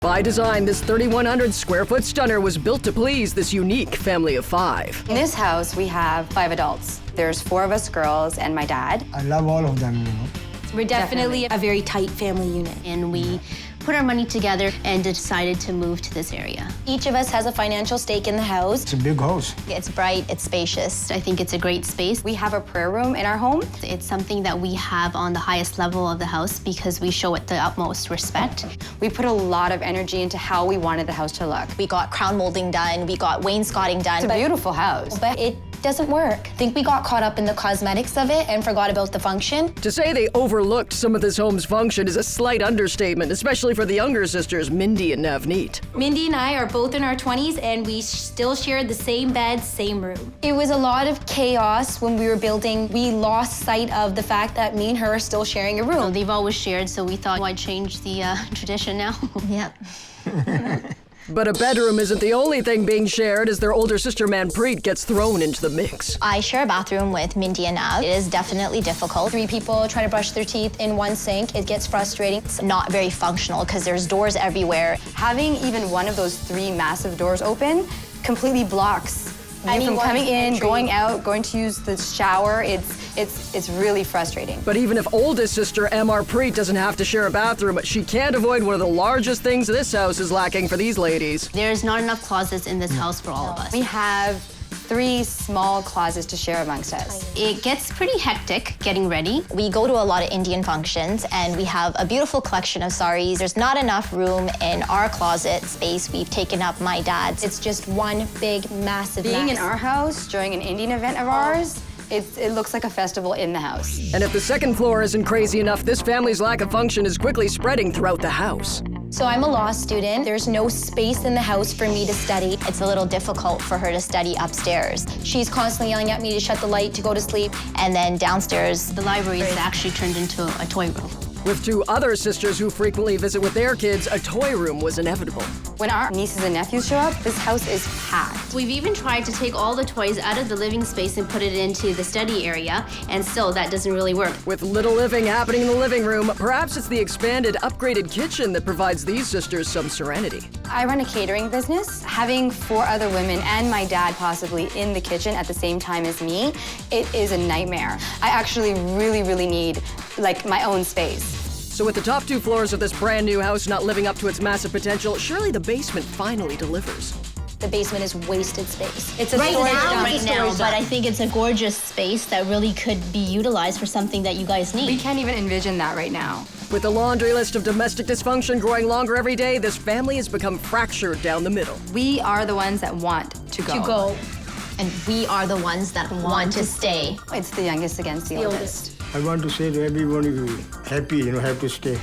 By design, this 3,100 square foot stunner was built to please this unique family of 5. In this house, we have 5 adults. There's 4 of us girls and my dad. I love all of them, We're definitely a very tight family unit, and we put our money together and decided to move to this area. Each of us has a financial stake in the house. It's a big house. It's bright, it's spacious. I think it's a great space. We have a prayer room in our home. It's something that we have on the highest level of the house because we show it the utmost respect. We put a lot of energy into how we wanted the house to look. We got crown molding done, we got wainscoting done. It's a beautiful house. But it doesn't work. I think we got caught up in the cosmetics of it and forgot about the function. To say they overlooked some of this home's function is a slight understatement, especially for the younger sisters, Mindy and Navneet. Mindy and I are both in our 20s, and we still share the same bed, same room. It was a lot of chaos when we were building. We lost sight of the fact that me and her are still sharing a room. So they've always shared, so we thought, why change the tradition now? Yep. But a bedroom isn't the only thing being shared as their older sister Manpreet gets thrown into the mix. I share a bathroom with Mindy and Nav. It is definitely difficult. 3 people try to brush their teeth in one sink. It gets frustrating. It's not very functional because there's doors everywhere. Having even one of those 3 massive doors open completely blocks you from coming in, going out, going to use the shower. It's really frustrating. But even if oldest sister Amarpreet doesn't have to share a bathroom, she can't avoid one of the largest things this house is lacking for these ladies. There's not enough closets in this house for all of us. We have 3 small closets to share amongst us. It gets pretty hectic getting ready. We go to a lot of Indian functions and we have a beautiful collection of saris. There's not enough room in our closet space. We've taken up my dad's. It's just one big, massive Being mess. in our house during an Indian event of ours, it looks like a festival in the house. And if the second floor isn't crazy enough, this family's lack of function is quickly spreading throughout the house. So I'm a law student. There's no space in the house for me to study. It's a little difficult for her to study upstairs. She's constantly yelling at me to shut the light, to go to sleep. And then downstairs, The library is actually turned into a toy room. With 2 other sisters who frequently visit with their kids, a toy room was inevitable. When our nieces and nephews show up, this house is packed. We've even tried to take all the toys out of the living space and put it into the study area, and still that doesn't really work. With little living happening in the living room, perhaps it's the expanded, upgraded kitchen that provides these sisters some serenity. I run a catering business. Having 4 other women and my dad possibly in the kitchen at the same time as me, it is a nightmare. I actually really need like my own space. So with the top 2 floors of this brand new house not living up to its massive potential, surely the basement finally delivers. The basement is wasted space. It's a Right storage now, dump. right now, but I think it's a gorgeous space that really could be utilized for something that you guys need. We can't even envision that right now. With the laundry list of domestic dysfunction growing longer every day, this family has become fractured down the middle. We are the ones that want to go. And we are the ones that want to stay. It's the youngest against the oldest. I want to say to everyone, if you're happy, have to stay.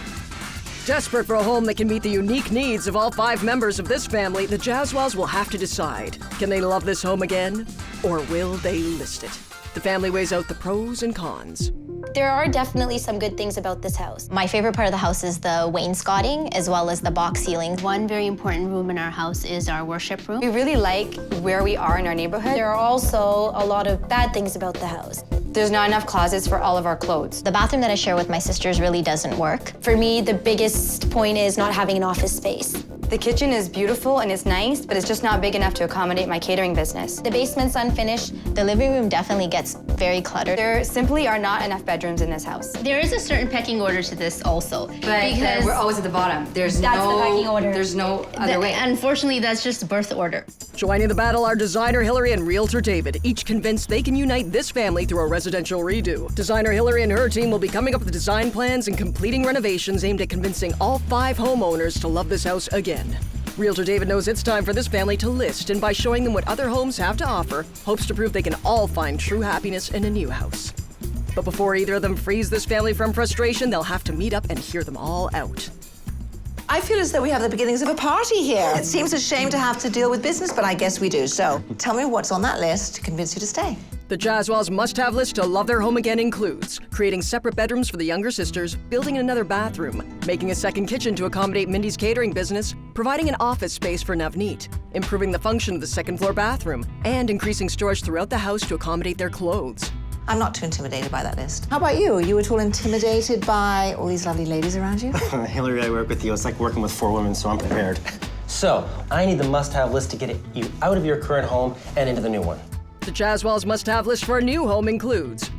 Desperate for a home that can meet the unique needs of all 5 members of this family, the Jaswals will have to decide. Can they love this home again, or will they list it? The family weighs out the pros and cons. There are definitely some good things about this house. My favorite part of the house is the wainscoting as well as the box ceiling. One very important room in our house is our worship room. We really like where we are in our neighborhood. There are also a lot of bad things about the house. There's not enough closets for all of our clothes. The bathroom that I share with my sisters really doesn't work. For me, the biggest point is not having an office space. The kitchen is beautiful and it's nice, but it's just not big enough to accommodate my catering business. The basement's unfinished. The living room definitely gets very cluttered. There simply are not enough bedrooms in this house. There is a certain pecking order to this also. But we're always at the bottom. There's That's the pecking order. There's no other way. Unfortunately, that's just birth order. Joining the battle are designer Hilary and Realtor David, each convinced they can unite this family through a residential redo. Designer Hilary and her team will be coming up with design plans and completing renovations aimed at convincing all 5 homeowners to love this house again. Realtor David knows it's time for this family to list, and by showing them what other homes have to offer, hopes to prove they can all find true happiness in a new house. But before either of them frees this family from frustration, they'll have to meet up and hear them all out. I feel as though we have the beginnings of a party here. It seems a shame to have to deal with business, but I guess we do. So tell me what's on that list to convince you to stay. The Jaswals' must-have list to love their home again includes creating separate bedrooms for the younger sisters, building another bathroom, making a second kitchen to accommodate Mindy's catering business, providing an office space for Navneet, improving the function of the second-floor bathroom, and increasing storage throughout the house to accommodate their clothes. I'm not too intimidated by that list. How about you? Are you at all intimidated by all these lovely ladies around you? Hilary, I work with you. It's like working with 4 women, so I'm prepared. So, I need the must-have list to get you out of your current home and into the new one. The Jaswell's must-have list for a new home includes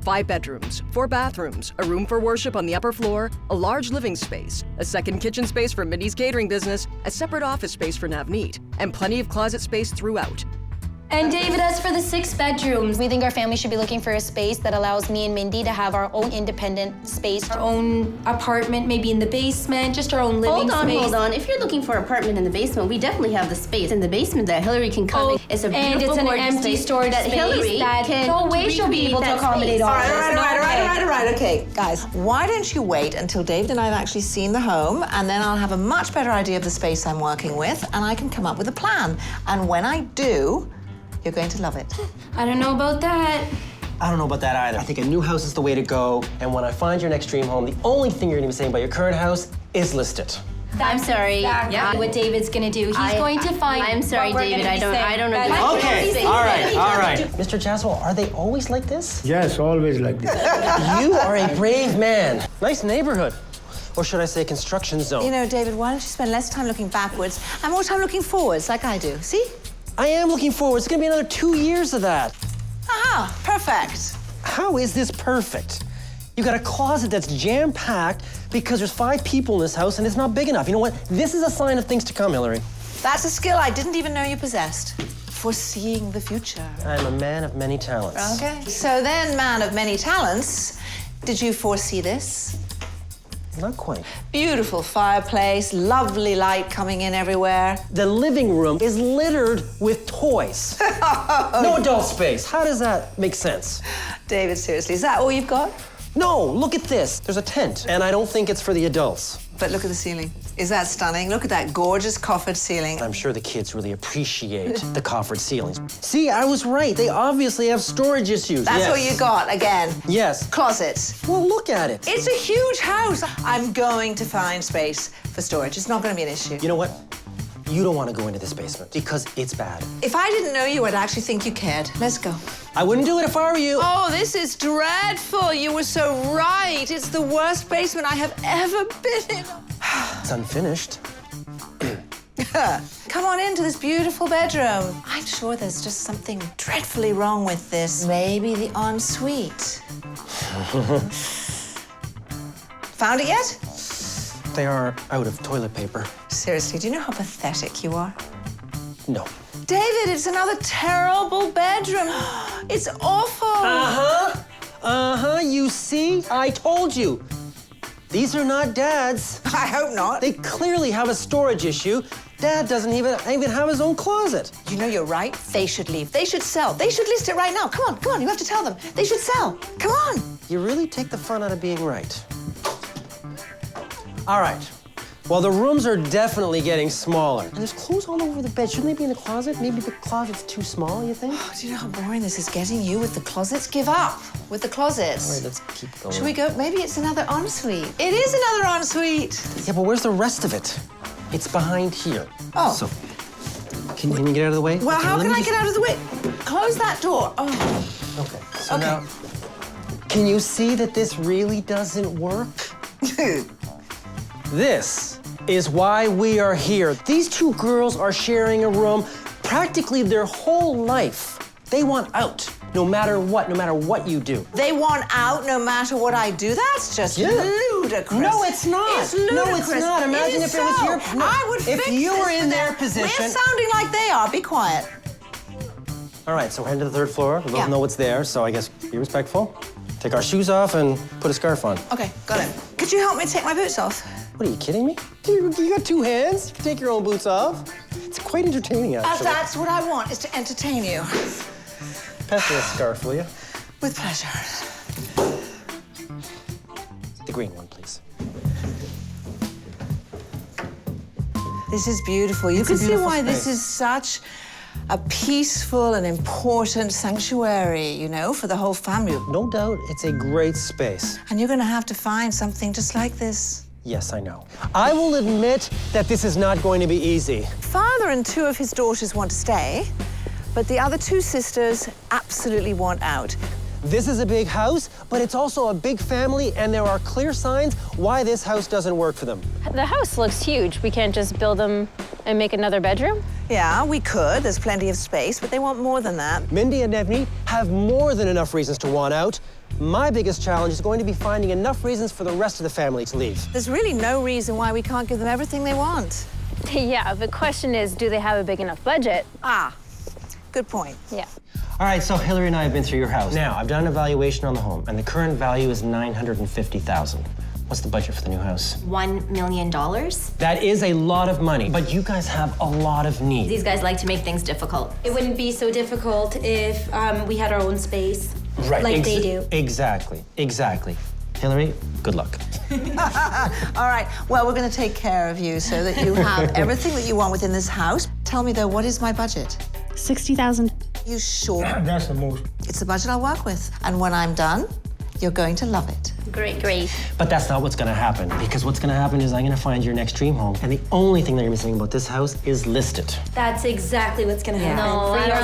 5 bedrooms, 4 bathrooms, a room for worship on the upper floor, a large living space, a second kitchen space for Mindy's catering business, a separate office space for Navneet, and plenty of closet space throughout. And David, as for the 6 bedrooms, we think our family should be looking for a space that allows me and Mindy to have our own independent space, our own apartment, maybe in the basement, just our own living space. Hold on. If you're looking for an apartment in the basement, we definitely have the space in the basement that Hilary can come in. It's a beautiful, and it's an gorgeous empty space storage that space Hilary that can no way she'll be able to accommodate all All this. right. Okay, guys, why don't you wait until David and I have actually seen the home, and then I'll have a much better idea of the space I'm working with, and I can come up with a plan. And when I do, you're going to love it. I don't know about that. I don't know about that either. I think a new house is the way to go, and when I find your next dream home, the only thing you're gonna be saying about your current house is list it. I'm sorry. Exactly what David's gonna do. He's going to find. I'm sorry, what we're David. gonna I be don't saying. know. Okay, all right. Mr. Jaswell, are they always like this? Yes, always like this. You are a brave man. Nice neighborhood. Or should I say construction zone? You know, David, why don't you spend less time looking backwards and more time looking forwards, like I do? See? I am looking forward. It's gonna be another 2 years of that. Aha, perfect. How is this perfect? You got a closet that's jam-packed because there's 5 people in this house and it's not big enough. You know what? This is a sign of things to come, Hilary. That's a skill I didn't even know you possessed. Foreseeing the future. I'm a man of many talents. Okay. So then, man of many talents, did you foresee this? Not quite. Beautiful fireplace, lovely light coming in everywhere. The living room is littered with toys. No adult space. How does that make sense? David, seriously, is that all you've got? No, look at this. There's a tent, and I don't think it's for the adults. But look at the ceiling. Is that stunning? Look at that gorgeous coffered ceiling. I'm sure the kids really appreciate the coffered ceilings. See, I was right. They obviously have storage issues. That's Yes. what you got, again. Yes. Closets. Well, look at it. It's a huge house. I'm going to find space for storage. It's not going to be an issue. You know what? You don't want to go into this basement because it's bad. If I didn't know you, I'd actually think you cared. Let's go. I wouldn't do it if I were you. Oh, this is dreadful. You were so right. It's the worst basement I have ever been in. It's unfinished. Come on into this beautiful bedroom. I'm sure there's just something dreadfully wrong with this. Maybe the ensuite. Found it yet? They are out of toilet paper. Seriously, do you know how pathetic you are? No. David, it's another terrible bedroom. It's awful. You see? I told you. These are not Dad's. I hope not. They clearly have a storage issue. Dad doesn't even have his own closet. You know you're right. They should leave. They should sell. They should list it right now. Come on. You have to tell them. They should sell. Come on. You really take the fun out of being right. All right. Well, the rooms are definitely getting smaller. And there's clothes all over the bed. Shouldn't they be in the closet? Maybe the closet's too small, you think? Do you know how boring this is getting you with the closets? Give up with the closets. All right, let's keep going. Should we go? Maybe it's another ensuite. It is another ensuite. Yeah, but where's the rest of it? It's behind here. Oh. So, can you get out of the way? Well, Okay, how let can me I just- get out of the way? Close that door. Oh. Okay, so Okay. now, can you see that this really doesn't work? This is why we are here. These 2 girls are sharing a room practically their whole life. They want out, no matter what you do. They want out no matter what I do. That's just Yeah. ludicrous. No, it's not. It's ludicrous. No, it's not. Imagine is if it was so. your... No. I would If fix you this were in for their them. position... We're sounding like they are. Be quiet. All right, so we're heading to the 3rd floor. We both Yeah. know what's there, so I guess be respectful. Take our shoes off and put a scarf on. Okay, got it. Could you help me take my boots off? What, are you kidding me? You got 2 hands. You can take your own boots off. It's quite entertaining, actually. That's what I want, is to entertain you. Pass me a scarf, will you? With pleasure. The green one, please. This is beautiful. You It's a can see beautiful why this space. is such a peaceful and important sanctuary, you know, for the whole family. No doubt it's a great space. And you're going to have to find something just like this. Yes, I know. I will admit that this is not going to be easy. Father and 2 of his daughters want to stay, but the other 2 sisters absolutely want out. This is a big house, but it's also a big family, and there are clear signs why this house doesn't work for them. The house looks huge. We can't just build them and make another bedroom? Yeah, we could. There's plenty of space, but they want more than that. Mindy and Navneet have more than enough reasons to want out. My biggest challenge is going to be finding enough reasons for the rest of the family to leave. There's really no reason why we can't give them everything they want. Yeah, the question is, do they have a big enough budget? Ah, good point. Yeah. All right, so Hilary and I have been through your house. Now, I've done an evaluation on the home, and the current value is $950,000. What's the budget for the new house? $1 million. That is a lot of money, but you guys have a lot of needs. These guys like to make things difficult. It wouldn't be so difficult if we had our own space, Right, like they do. Exactly. Hilary, good luck. All right, well, we're going to take care of you so that you have everything that you want within this house. Tell me, though, what is my budget? $60,000. You sure? That's the most. It's the budget I'll work with. And when I'm done, you're going to love it. Great. But that's not what's gonna happen, because what's gonna happen is I'm gonna find your next dream home, and the only thing that you're missing about this house is listed. That's exactly what's gonna happen. No, I don't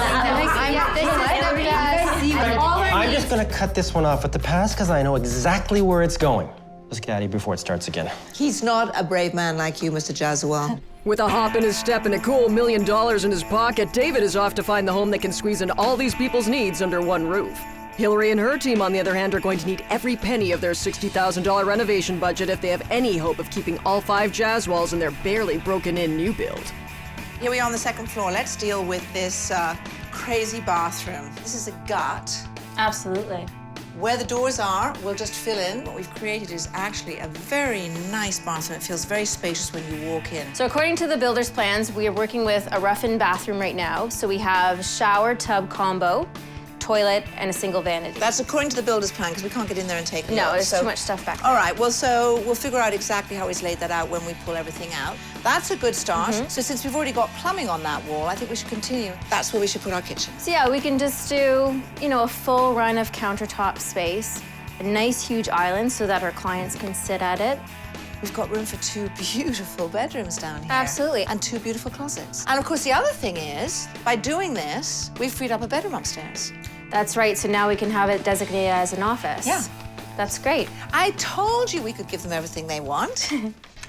I'm just gonna cut this one off at the pass, because I know exactly where it's going. Let's get out of here before it starts again. He's not a brave man like you, Mr. Jazwal. With a hop in his step and a cool $1 million in his pocket, David is off to find the home that can squeeze in all these people's needs under one roof. Hilary and her team, on the other hand, are going to need every penny of their $60,000 renovation budget if they have any hope of keeping all 5 Jazwals in their barely broken-in new build. Here we are on the second floor. Let's deal with this crazy bathroom. This is a gut. Absolutely. Where the doors are, we'll just fill in. What we've created is actually a very nice bathroom. It feels very spacious when you walk in. So according to the builder's plans, we are working with a rough-in bathroom right now. So we have shower tub combo, toilet, and a single vanity. That's according to the builder's plan, because we can't get in there and take a look. No, there's too much stuff back there. All right, well, so we'll figure out exactly how he's laid that out when we pull everything out. That's a good start. So since we've already got plumbing on that wall, I think we should continue. That's where we should put our kitchen. So yeah, we can just do, a full run of countertop space, a nice huge island so that our clients can sit at it. We've got room for 2 beautiful bedrooms down here. Absolutely. And 2 beautiful closets. And of course, the other thing is, by doing this, we've freed up a bedroom upstairs. That's right, so now we can have it designated as an office. Yeah. That's great. I told you we could give them everything they want.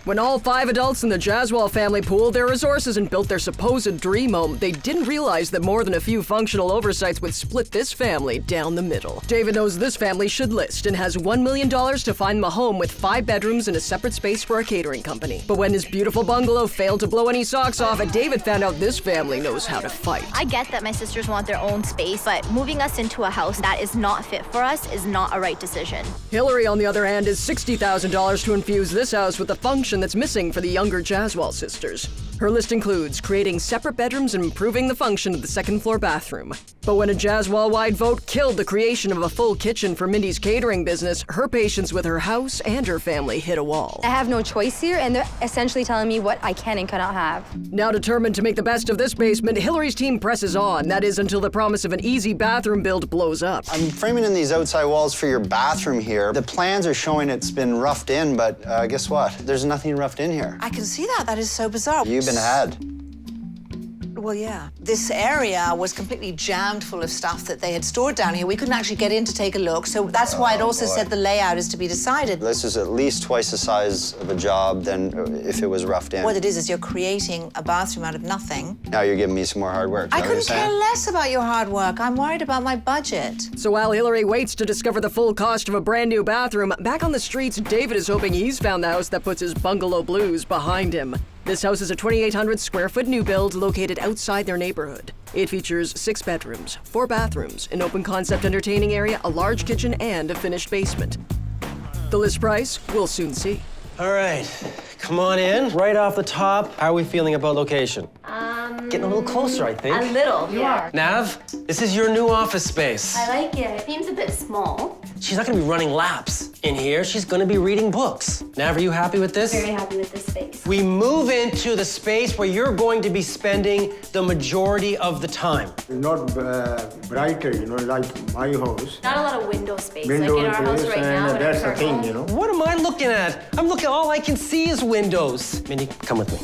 When all 5 adults in the Jazwal family pooled their resources and built their supposed dream home, they didn't realize that more than a few functional oversights would split this family down the middle. David knows this family should list and has $1 million to find them a home with 5 bedrooms and a separate space for a catering company. But when his beautiful bungalow failed to blow any socks off, David found out this family knows how to fight. I get that my sisters want their own space, but moving us into a house that is not fit for us is not a right decision. Hilary, on the other hand, is $60,000 to infuse this house with the function that's missing for the younger Jazwal sisters. Her list includes creating separate bedrooms and improving the function of the second-floor bathroom. But when a Jazwal-wide vote killed the creation of a full kitchen for Mindy's catering business, her patience with her house and her family hit a wall. I have no choice here, and they're essentially telling me what I can and cannot have. Now determined to make the best of this basement, Hilary's team presses on. That is until the promise of an easy bathroom build blows up. I'm framing in these outside walls for your bathroom here. The plans are showing it's been roughed in, but guess what? There's nothing roughed in here. I can see that. That is so bizarre. You've been had. Well, yeah. This area was completely jammed full of stuff that they had stored down here. We couldn't actually get in to take a look, so that's why it also said the layout is to be decided. This is at least twice the size of a job than if it was roughed in. What it is you're creating a bathroom out of nothing. Now you're giving me some more hard work. I couldn't care less about your hard work. I'm worried about my budget. So while Hilary waits to discover the full cost of a brand new bathroom, back on the streets, David is hoping he's found the house that puts his bungalow blues behind him. This house is a 2,800 square foot new build located outside their neighborhood. It features 6 bedrooms, 4 bathrooms, an open concept entertaining area, a large kitchen, and a finished basement. The list price, we'll soon see. All right, come on in. Right off the top, how are we feeling about location? Getting a little closer, I think. A little, you are. Nav, this is your new office space. I like it. It seems a bit small. She's not gonna be running laps in here. She's gonna be reading books. Nav, are you happy with this? Very happy with this space. We move into the space where you're going to be spending the majority of the time. Not brighter, like my house. Not a lot of window space, Window like in our house space, right now. and in our that's the current thing, home. What am I looking at? I'm looking, all I can see is windows. Mindy, come with me.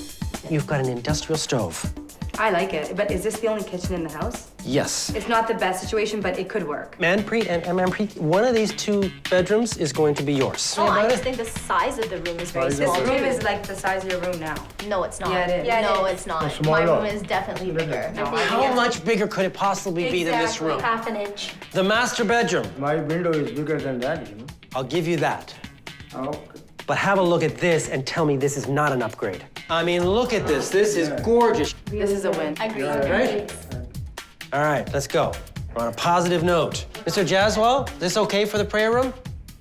You've got an industrial stove. I like it, but is this the only kitchen in the house? Yes. It's not the best situation, but it could work. Manpreet and Amarpreet, one of these 2 bedrooms is going to be yours. Oh, I just think the size of the room is very This small. room is like the size of your room now. No, it's not. Yeah, it is. Yeah, no, it's not. smaller. My room is definitely bigger. How much bigger could it possibly be than this room? Half an inch. The master bedroom. My window is bigger than that, you know. I'll give you that. Okay. But have a look at this and tell me this is not an upgrade. I mean, look at this. This is gorgeous. This is a win. Agreed. Right? All right, let's go. We're on a positive note. Mr. Jaswal, this okay for the prayer room?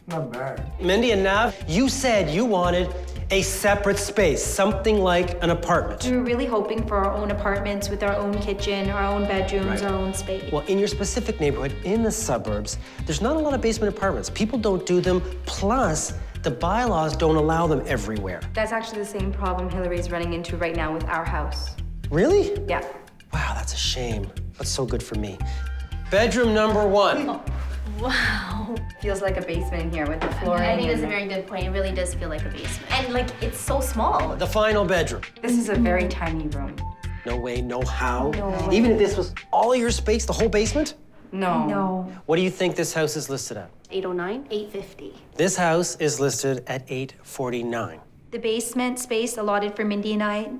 Not bad. Mindy and Nav, you said you wanted a separate space, something like an apartment. We were really hoping for our own apartments with our own kitchen, our own bedrooms, our own space. Well, in your specific neighborhood, in the suburbs, there's not a lot of basement apartments. People don't do them, plus the bylaws don't allow them everywhere. That's actually the same problem Hilary's running into right now with our house. Really? Yeah. Wow, that's a shame. That's so good for me. Bedroom number 1. Wow. Feels like a basement in here with the flooring. I think that's a and- very good point. It really does feel like a basement. And like, it's so small. The final bedroom. This is a very tiny room. No way, no how. Even if this was all your space, the whole basement? No. No. What do you think this house is listed at? 809, 850. This house is listed at 849. The basement space allotted for Mindy and I,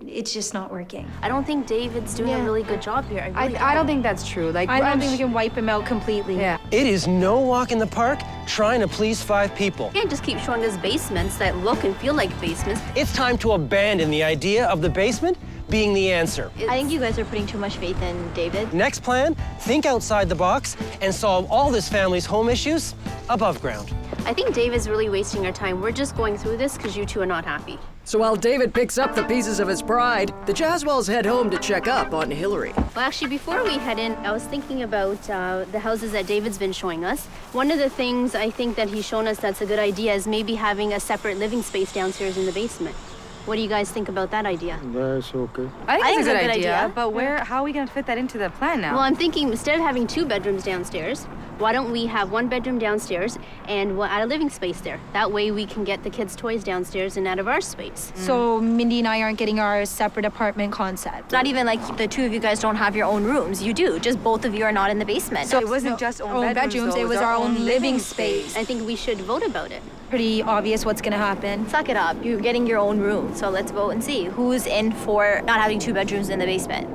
it's just not working. I don't think David's doing a really good job here. I don't think that's true. Like, I don't think we can wipe him out completely. Yeah. It is no walk in the park trying to please 5 people. You can't just keep showing us basements that look and feel like basements. It's time to abandon the idea of the basement being the answer. I think you guys are putting too much faith in David. Next plan, think outside the box and solve all this family's home issues above ground. I think David's really wasting our time. We're just going through this because you two are not happy. So while David picks up the pieces of his pride, the Jaswals head home to check up on Hilary. Well, actually, before we head in, I was thinking about the houses that David's been showing us. One of the things I think that he's shown us that's a good idea is maybe having a separate living space downstairs in the basement. What do you guys think about that idea? That's okay. I think it's a good idea, idea. but how are we going to fit that into the plan now? Well, I'm thinking instead of having 2 bedrooms downstairs, why don't we have 1 bedroom downstairs and we'll add a living space there? That way we can get the kids' toys downstairs and out of our space. So Mindy and I aren't getting our separate apartment concept. It's not even like the 2 of you guys don't have your own rooms. You do, just both of you are not in the basement. So it wasn't just own bedrooms, it was our own living space. I think we should vote about it. Pretty obvious what's gonna happen. Suck it up, you're getting your own room. So let's vote and see who's in for not having 2 bedrooms in the basement.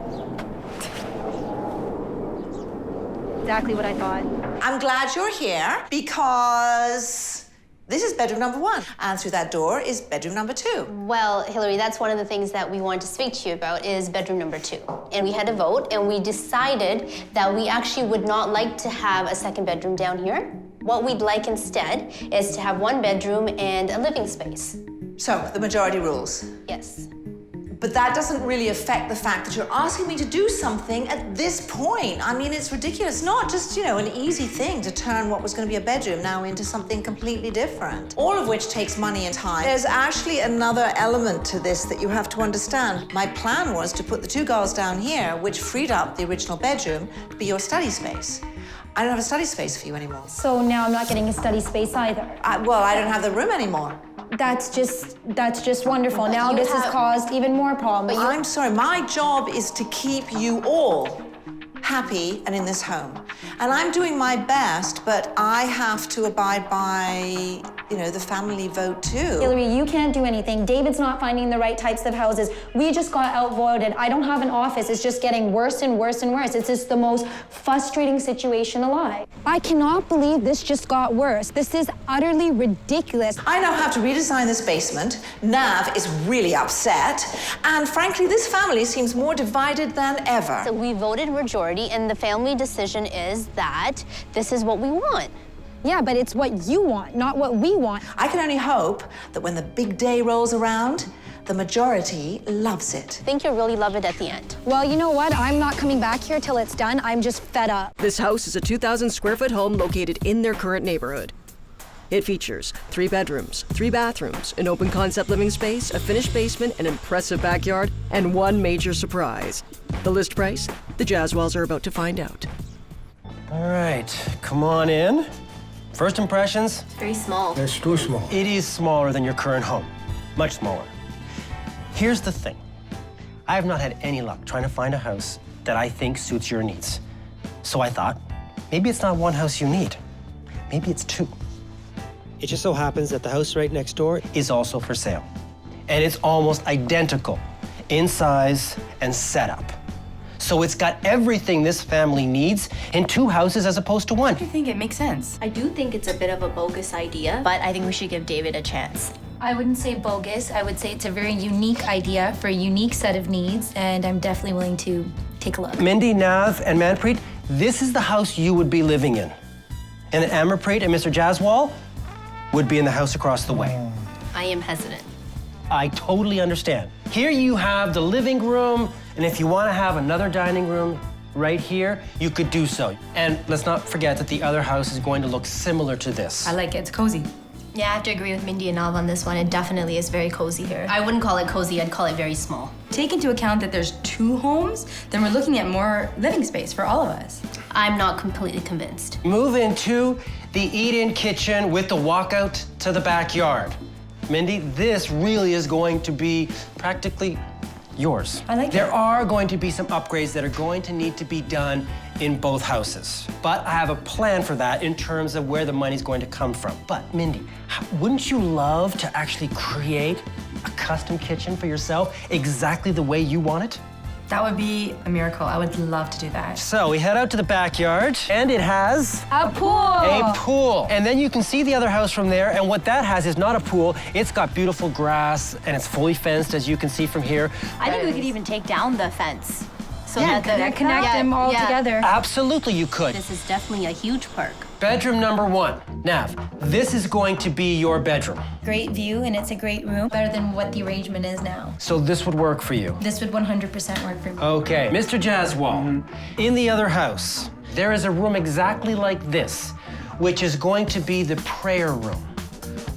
Exactly what I thought. I'm glad you're here because this is bedroom number 1. And through that door is bedroom number 2. Well, Hilary, that's one of the things that we wanted to speak to you about is bedroom number 2. And we had a vote and we decided that we actually would not like to have a second bedroom down here. What we'd like instead is to have 1 bedroom and a living space. So, the majority rules. Yes. But that doesn't really affect the fact that you're asking me to do something at this point. I mean, it's ridiculous. It's not just, an easy thing to turn what was going to be a bedroom now into something completely different. All of which takes money and time. There's actually another element to this that you have to understand. My plan was to put the 2 girls down here, which freed up the original bedroom to be your study space. I don't have a study space for you anymore. So now I'm not getting a study space either. I don't have the room anymore. That's just wonderful. But Now you this has have- caused even more problems. I'm sorry, my job is to keep you all happy and in this home. And I'm doing my best, but I have to abide by, the family vote too. Hilary, you can't do anything. David's not finding the right types of houses. We just got outvoted. I don't have an office. It's just getting worse and worse and worse. It's just the most frustrating situation alive. I cannot believe this just got worse. This is utterly ridiculous. I now have to redesign this basement. Nav is really upset. And frankly, this family seems more divided than ever. So we voted majority, and the family decision is that this is what we want. Yeah, but it's what you want, not what we want. I can only hope that when the big day rolls around, the majority loves it. I think you'll really love it at the end. Well, you know what? I'm not coming back here till it's done. I'm just fed up. This house is a 2,000 square foot home located in their current neighborhood. It features 3 bedrooms, 3 bathrooms, an open concept living space, a finished basement, an impressive backyard, and 1 major surprise. The list price? The Jaswals are about to find out. All right, come on in. First impressions? Very small. That's too small. It is smaller than your current home, much smaller. Here's the thing. I have not had any luck trying to find a house that I think suits your needs. So I thought, maybe it's not one house you need. Maybe it's two. It just so happens that the house right next door is also for sale. And it's almost identical in size and setup. So it's got everything this family needs in two houses as opposed to one. I think it makes sense. I do think it's a bit of a bogus idea, but I think we should give David a chance. I wouldn't say bogus. I would say it's a very unique idea for a unique set of needs, and I'm definitely willing to take a look. Mindy, Nav, and Manpreet, this is the house you would be living in. And then Amarpreet and Mr. Jaswal would be in the house across the way. I am hesitant. I totally understand. Here you have the living room, and if you want to have another dining room right here, you could do so. And let's not forget that the other house is going to look similar to this. I like it. It's cozy. Yeah, I have to agree with Mindy and Nav on this one. It definitely is very cozy here. I wouldn't call it cozy, I'd call it very small. Take into account that there's two homes, then we're looking at more living space for all of us. I'm not completely convinced. Move into the eat-in kitchen with the walkout to the backyard. Mindy, this really is going to be practically yours. I like There are going to be some upgrades that are going to need to be done in both houses. But I have a plan for that in terms of where the money's going to come from. But Mindy, wouldn't you love to actually create a custom kitchen for yourself exactly the way you want it? That would be a miracle. I would love to do that. So we head out to the backyard, and it has A pool! a pool. And then you can see the other house from there, and what that has is not a pool. It's got beautiful grass, and it's fully fenced, as you can see from here. I think we could even take down the fence. So Yeah, that Connect them all together. Absolutely, you could. This is definitely a huge perk. Bedroom number one. Nav, this is going to be your bedroom. Great view, and it's a great room. Better than what the arrangement is now. So this would work for you. This would 100% work for me. Okay, Mr. Jaswal, in the other house, there is a room exactly like this, which is going to be the prayer room.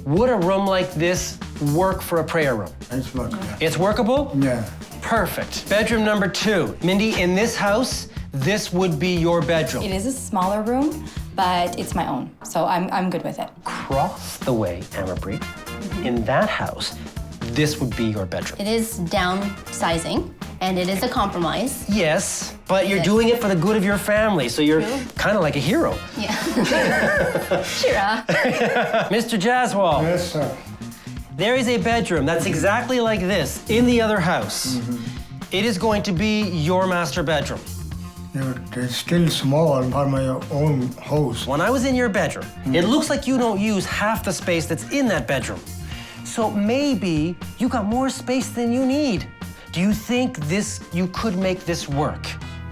Would a room like this work for a prayer room? It's working. It's workable? Yeah. Perfect. Bedroom number two. Mindy, in this house, this would be your bedroom. It is a smaller room, but it's my own, so I'm good with it. Across the way, Amarpreet, in that house, this would be your bedroom. It is downsizing, and it is a compromise. Yes, but you're doing it for the good of your family, so you're kind of like a hero. Yeah. Shira. Mr. Jaswal, Yes, sir. there is a bedroom that's exactly like this in the other house. It is going to be your master bedroom. Yeah, but it's still small for my own house. When I was in your bedroom, it looks like you don't use half the space that's in that bedroom. So maybe you got more space than you need. Do you think you could make this work?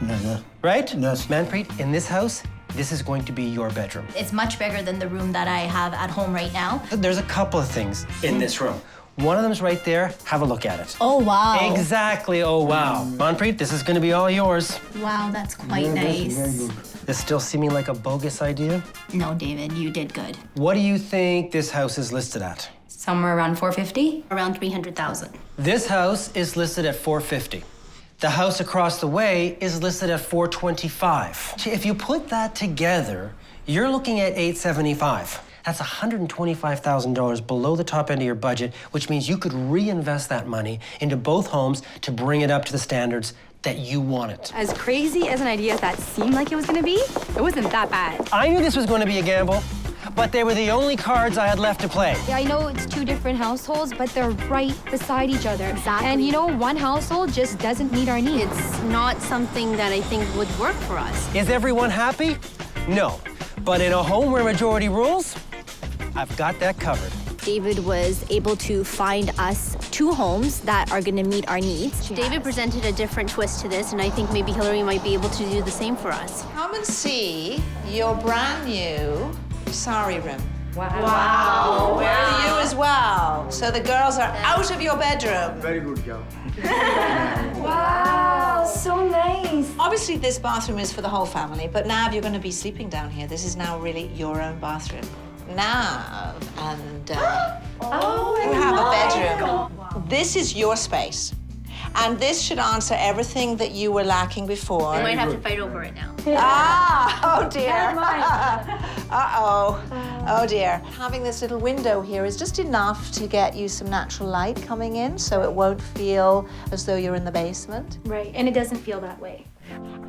Yeah. Right? Yes. Manpreet, in this house, this is going to be your bedroom. It's much bigger than the room that I have at home right now. There's a couple of things in this room. One of them's right there. Have a look at it. Oh, wow. Exactly. Oh, wow. Manpreet, this is going to be all yours. Wow, that's quite Yeah, that's nice. very good. This still seeming like a bogus idea? No, David, you did good. What do you think this house is listed at? Somewhere around 450? Around 300,000. This house is listed at 450. The house across the way is listed at 425. If you put that together, you're looking at 875. That's $125,000 below the top end of your budget, which means you could reinvest that money into both homes to bring it up to the standards that you want it. As crazy as an idea as that seemed like it was gonna be, it wasn't that bad. I knew this was going to be a gamble, but they were the only cards I had left to play. Yeah, I know it's two different households, but they're right beside each other. Exactly. And you know, one household just doesn't meet our needs. It's not something that I think would work for us. Is everyone happy? No. But in a home where majority rules, I've got that covered. David was able to find us two homes that are going to meet our needs. David presented a different twist to this, and I think maybe Hilary might be able to do the same for us. Come and see your brand new sari room. Wow. Where are you as well? So the girls are out of your bedroom. Very good job. Wow, so nice. Obviously, this bathroom is for the whole family, but Nav, you're going to be sleeping down here. This is now really your own bathroom. Nav and you have a bedroom. This is your space. And this should answer everything that you were lacking before. We might have to fight over it now. Oh dear. Uh-oh. Oh dear. Having this little window here is just enough to get you some natural light coming in, so it won't feel as though you're in the basement. Right, and it doesn't feel that way.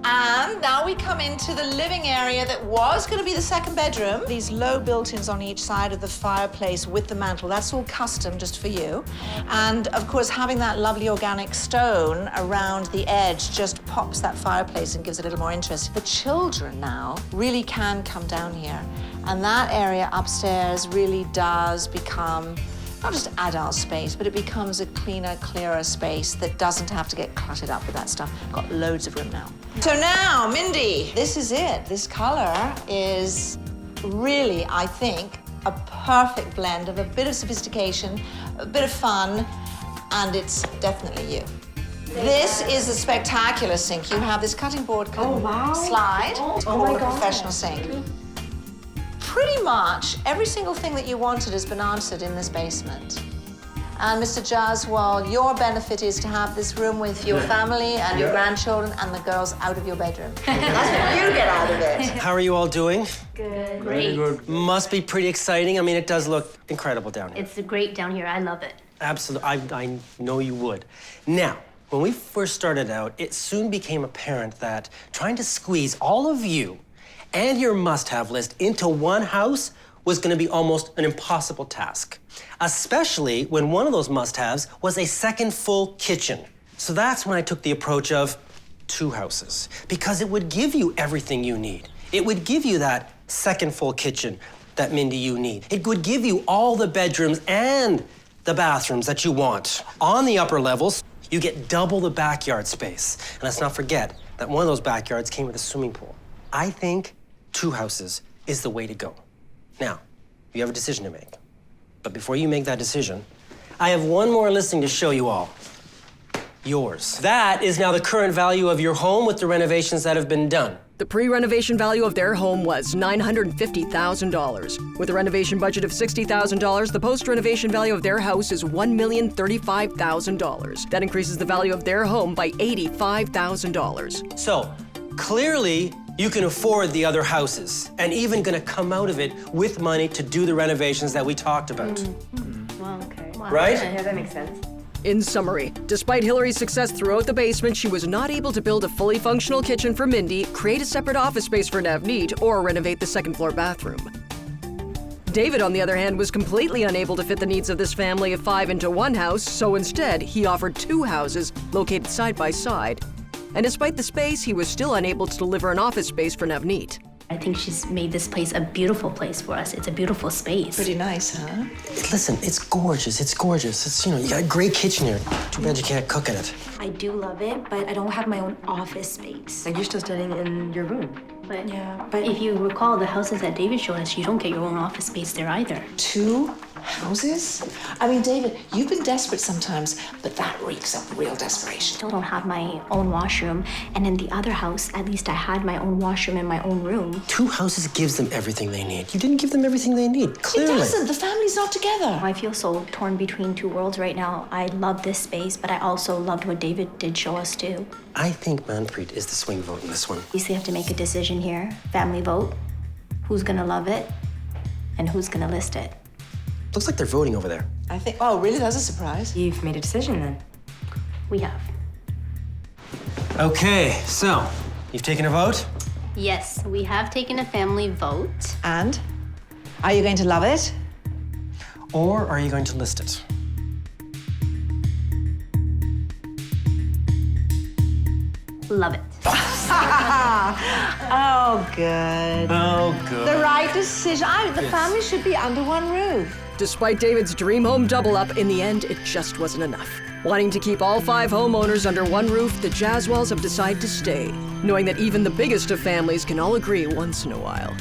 And now we come into the living area that was going to be the second bedroom. These low built-ins on each side of the fireplace with the mantel. That's all custom just for you. And of course, having that lovely organic stone around the edge just pops that fireplace and gives it a little more interest. The children now really can come down here. And that area upstairs really does become not just adult space, but it becomes a cleaner, clearer space that doesn't have to get cluttered up with that stuff. Got loads of room now. So now, Mindy, this is it. This color is really, I think, a perfect blend of a bit of sophistication, a bit of fun, and it's definitely you. This is a spectacular sink. You have this cutting board slide. It's called a professional sink. Pretty much every single thing that you wanted has been answered in this basement. And Mr. Jaswal, your benefit is to have this room with your family and your grandchildren and the girls out of your bedroom. That's what you get out of it. How are you all doing? Good. Very good. Must be pretty exciting. I mean, it does look incredible down here. It's great down here. I love it. Absolutely. I know you would. Now, when we first started out, it soon became apparent that trying to squeeze all of you and your must-have list into one house was going to be almost an impossible task, especially when one of those must-haves was a second full kitchen. So that's when I took the approach of 2 houses, because it would give you everything you need. It would give you that second full kitchen that, Mindy, you need. It would give you all the bedrooms and the bathrooms that you want. On the upper levels, you get double the backyard space. And let's not forget that one of those backyards came with a swimming pool. I think 2 houses is the way to go. Now, you have a decision to make. But before you make that decision, I have one more listing to show you all. Yours. That is now the current value of your home with the renovations that have been done. The pre-renovation value of their home was $950,000. With a renovation budget of $60,000, the post-renovation value of their house is $1,035,000. That increases the value of their home by $85,000. So, clearly, you can afford the other houses and even gonna come out of it with money to do the renovations that we talked about. Well, okay. Wow. Right? Yeah, that makes sense. In summary, despite Hilary's success throughout the basement, she was not able to build a fully functional kitchen for Mindy, create a separate office space for Navneet, or renovate the second floor bathroom. David, on the other hand, was completely unable to fit the needs of this family of 5 into one house, so instead, he offered 2 houses located side by side. And despite the space, he was still unable to deliver an office space for Navneet. I think she's made this place a beautiful place for us. It's a beautiful space. Pretty nice, huh? Listen, it's gorgeous. It's gorgeous. It's, you got a great kitchen here. Too bad you can't cook in it. I do love it, but I don't have my own office space. Like you're still studying in your room. But Yeah, but if you recall the houses that David showed us, you don't get your own office space there either. 2 houses? I mean, David, you've been desperate sometimes, but that reeks of real desperation. Still don't have my own washroom, and in the other house, at least I had my own washroom in my own room. 2 houses gives them everything they need. You didn't give them everything they need, clearly. It doesn't. The family's not together. I feel so torn between 2 worlds right now. I love this space, but I also loved what David did show us too. I think Manpreet is the swing vote in this one. You still have to make a decision here. Family vote. Who's gonna love it, and who's gonna list it? Looks like they're voting over there. I think, oh, really? That's a surprise. You've made a decision then. We have. Okay, so, you've taken a vote? Yes, we have taken a family vote. And? Are you going to love it? Or are you going to list it? Love it. Oh, good. Oh, good. The right decision. The family should be under one roof. Despite David's dream home double-up, in the end, it just wasn't enough. Wanting to keep all 5 homeowners under one roof, the Jaswals have decided to stay, knowing that even the biggest of families can all agree once in a while.